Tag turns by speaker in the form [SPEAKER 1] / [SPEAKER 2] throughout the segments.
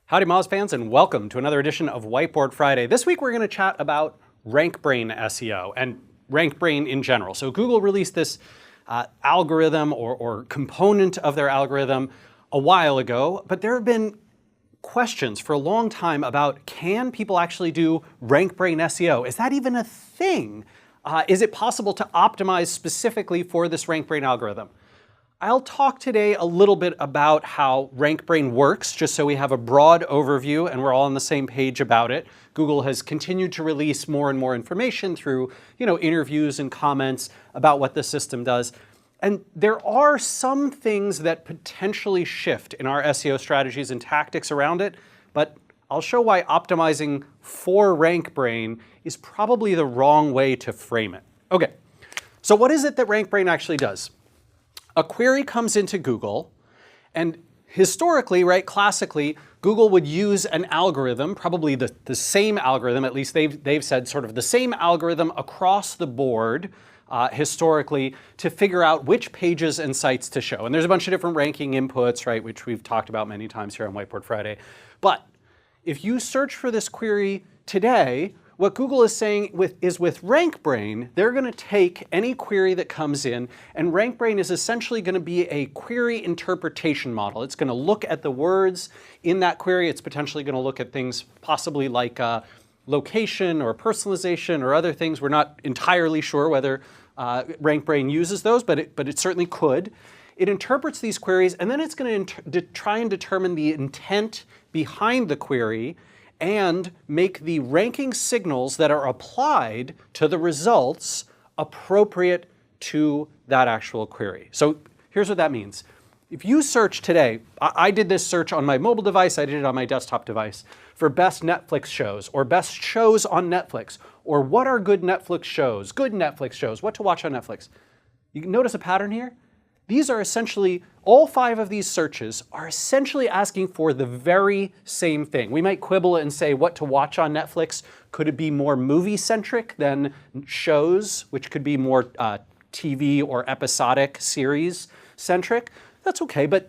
[SPEAKER 1] Howdy Moz fans, and welcome to another edition of Whiteboard Friday. This week we're going to chat about Rankbrain SEO and Rankbrain in general. So Google released this algorithm or component of their algorithm a while ago, but there have been questions for a long time about, can people actually do Rankbrain SEO? Is that even a thing? Is it possible to optimize specifically for this Rankbrain algorithm? I'll talk today a little bit about how Rankbrain works, just so we have a broad overview and we're all on the same page about it. Google has continued to release more and more information through, interviews and comments about what the system does. And there are some things that potentially shift in our SEO strategies and tactics around it, but I'll show why optimizing for Rankbrain is probably the wrong way to frame it. Okay, so what is it that Rankbrain actually does? A query comes into Google, and historically, classically, Google would use an algorithm, probably the same algorithm, at least they've said sort of the same algorithm across the board historically, to figure out which pages and sites to show. And there's a bunch of different ranking inputs, which we've talked about many times here on Whiteboard Friday. But if you search for this query today, what Google is saying is with Rankbrain, they're going to take any query that comes in, and Rankbrain is essentially going to be a query interpretation model. It's going to look at the words in that query. It's potentially going to look at things possibly like location or personalization or other things. We're not entirely sure whether Rankbrain uses those, but it certainly could. It interprets these queries, and then it's going to try and determine the intent behind the query and make the ranking signals that are applied to the results appropriate to that actual query. So here's what that means. If you search today, I did this search on my mobile device, I did it on my desktop device, for best Netflix shows, or best shows on Netflix, or what are good Netflix shows, what to watch on Netflix. You can notice a pattern here? These are essentially, all 5 of these searches are essentially asking for the very same thing. We might quibble and say what to watch on Netflix. Could it be more movie-centric than shows, which could be more TV or episodic series-centric? That's okay, but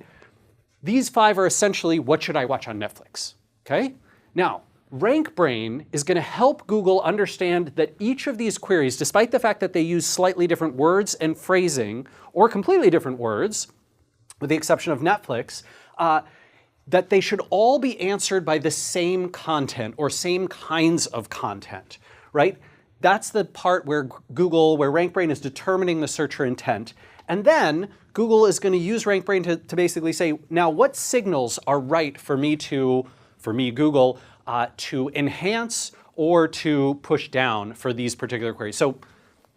[SPEAKER 1] these 5 are essentially, what should I watch on Netflix? Okay? Now, Rankbrain is going to help Google understand that each of these queries, despite the fact that they use slightly different words and phrasing, or completely different words, with the exception of Netflix, that they should all be answered by the same content or same kinds of content, right? That's the part where Rankbrain is determining the searcher intent. And then Google is going to use Rankbrain to basically say, now what signals are right for me, Google, to enhance or to push down for these particular queries. So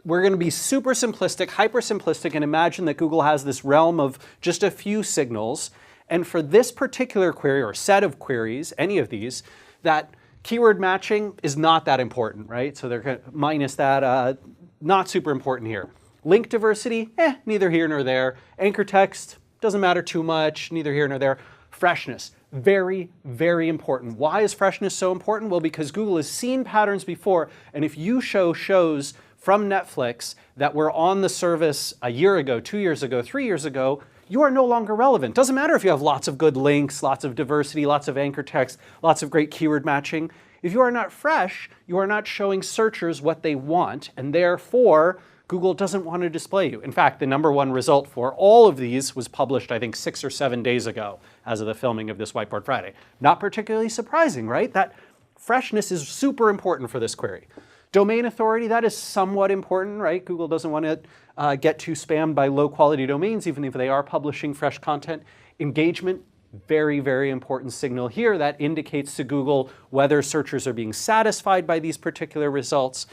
[SPEAKER 1] we're going to be super simplistic, hyper simplistic, and imagine that Google has this realm of just a few signals. And for this particular query or set of queries, any of these, that keyword matching is not that important, right? So they're minus that, not super important here. Link diversity, neither here nor there. Anchor text, doesn't matter too much, neither here nor there. Freshness, very, very important. Why is freshness so important? Well, because Google has seen patterns before, and if you show shows from Netflix that were on the service a year ago, 2 years ago, 3 years ago, you are no longer relevant. Doesn't matter if you have lots of good links, lots of diversity, lots of anchor text, lots of great keyword matching. If you are not fresh, you are not showing searchers what they want, and therefore, Google doesn't want to display you. In fact, the #1 result for all of these was published, I think, 6 or 7 days ago as of the filming of this Whiteboard Friday. Not particularly surprising, right? That freshness is super important for this query. Domain authority, that is somewhat important, right? Google doesn't want to get too spammed by low-quality domains, even if they are publishing fresh content. Engagement, very, very important signal here. That indicates to Google whether searchers are being satisfied by these particular results.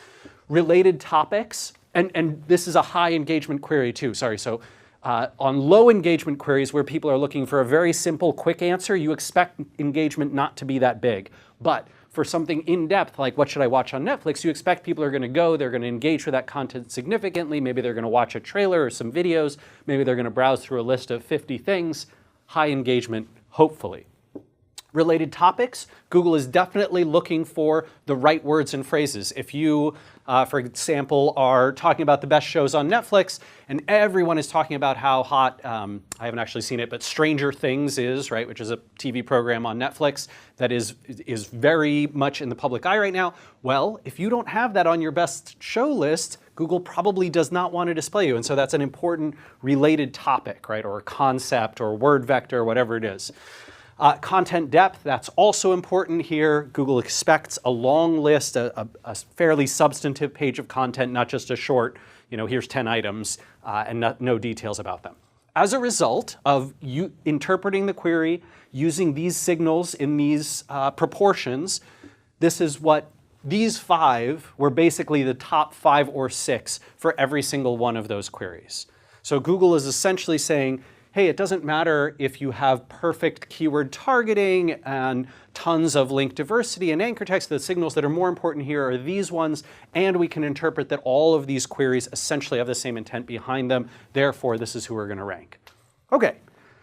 [SPEAKER 1] Related topics, and this is a high engagement query too, sorry. So on low engagement queries where people are looking for a very simple, quick answer, you expect engagement not to be that big. But for something in-depth, like what should I watch on Netflix, you expect people are going to go, they're going to engage with that content significantly. Maybe they're going to watch a trailer or some videos. Maybe they're going to browse through a list of 50 things. High engagement, hopefully. Related topics, Google is definitely looking for the right words and phrases. If you, for example, are talking about the best shows on Netflix and everyone is talking about how hot, I haven't actually seen it, but Stranger Things is, right, which is a TV program on Netflix that is very much in the public eye right now. Well, if you don't have that on your best show list, Google probably does not want to display you. And so that's an important related topic, right, or a concept or word vector, whatever it is. Content depth, that's also important here. Google expects a long list, a fairly substantive page of content, not just a short, here's 10 items and no details about them. As a result of you interpreting the query using these signals in these proportions, this is what these 5 were basically the top 5 or 6 for every single one of those queries. So Google is essentially saying, hey, it doesn't matter if you have perfect keyword targeting and tons of link diversity and anchor text. The signals that are more important here are these ones, and we can interpret that all of these queries essentially have the same intent behind them. Therefore, this is who we're going to rank. Okay,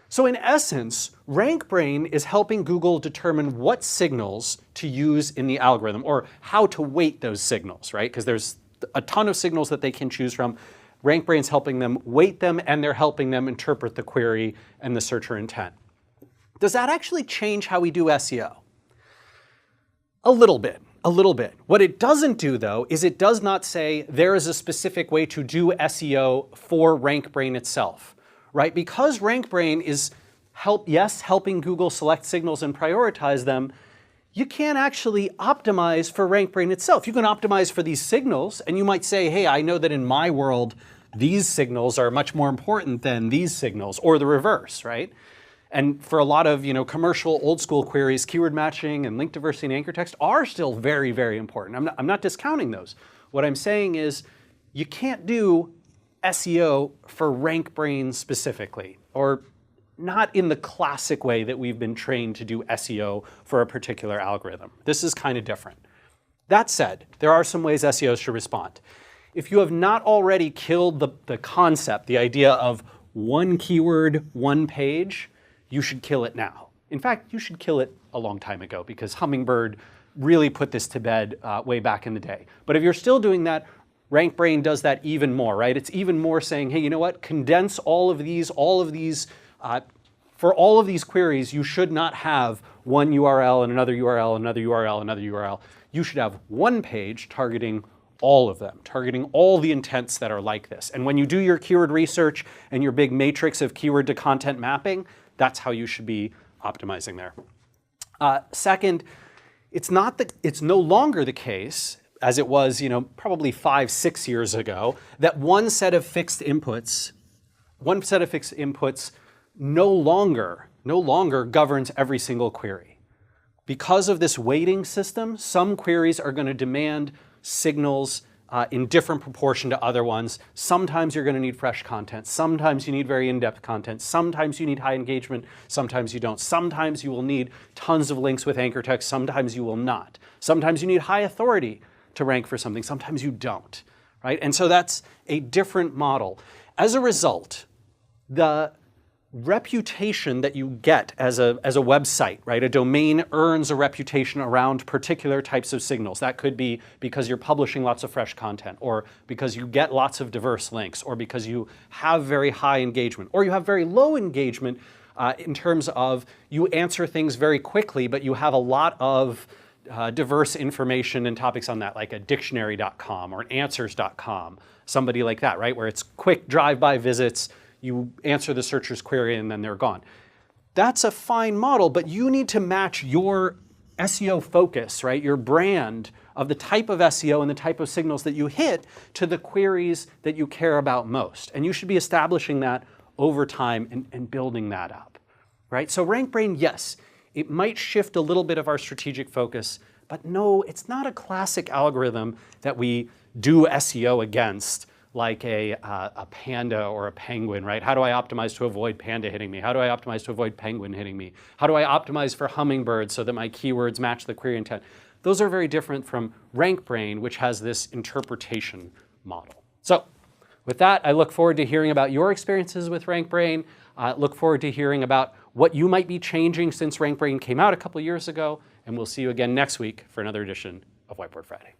[SPEAKER 1] so in essence, Rankbrain is helping Google determine what signals to use in the algorithm or how to weight those signals, right? Because there's a ton of signals that they can choose from. Rankbrain's helping them weight them, and they're helping them interpret the query and the searcher intent. Does that actually change how we do SEO? A little bit. What it doesn't do, though, is it does not say there is a specific way to do SEO for Rankbrain itself, right? Because Rankbrain is helping Google select signals and prioritize them, you can't actually optimize for Rankbrain itself. You can optimize for these signals, and you might say, hey, I know that in my world, these signals are much more important than these signals, or the reverse, right? And for a lot of commercial old school queries, keyword matching and link diversity and anchor text are still very, very important. I'm not discounting those. What I'm saying is you can't do SEO for Rankbrain specifically, or not in the classic way that we've been trained to do SEO for a particular algorithm. This is kind of different. That said, there are some ways SEOs should respond. If you have not already killed the concept, the idea of one keyword, one page, you should kill it now. In fact, you should kill it a long time ago because Hummingbird really put this to bed way back in the day. But if you're still doing that, Rankbrain does that even more, right? It's even more saying, hey, you know what? Condense all of these, for all of these queries, you should not have one URL and another URL, another URL, another URL. You should have one page targeting all of them, targeting all the intents that are like this. And when you do your keyword research and your big matrix of keyword to content mapping, that's how you should be optimizing there. Second, it's no longer the case, as it was probably 5-6 years ago, that one set of fixed inputs no longer governs every single query. Because of this weighting system, some queries are going to demand signals in different proportion to other ones. Sometimes you're going to need fresh content. Sometimes you need very in-depth content. Sometimes you need high engagement. Sometimes you don't. Sometimes you will need tons of links with anchor text. Sometimes you will not. Sometimes you need high authority to rank for something. Sometimes you don't, right? And so that's a different model. As a result, the reputation that you get as a website, right? A domain earns a reputation around particular types of signals. That could be because you're publishing lots of fresh content, or because you get lots of diverse links, or because you have very high engagement, or you have very low engagement in terms of you answer things very quickly, but you have a lot of diverse information and topics on that, like a dictionary.com or an answers.com, somebody like that, right? Where it's quick drive-by visits, you answer the searcher's query and then they're gone. That's a fine model, but you need to match your SEO focus, right? Your brand of the type of SEO and the type of signals that you hit to the queries that you care about most. And you should be establishing that over time and building that up, right? So Rankbrain, yes, it might shift a little bit of our strategic focus, but no, it's not a classic algorithm that we do SEO against, like a panda or a penguin, right? How do I optimize to avoid panda hitting me? How do I optimize to avoid penguin hitting me? How do I optimize for hummingbird so that my keywords match the query intent? Those are very different from Rankbrain, which has this interpretation model. So with that, I look forward to hearing about your experiences with Rankbrain. Look forward to hearing about what you might be changing since Rankbrain came out a couple years ago, and we'll see you again next week for another edition of Whiteboard Friday.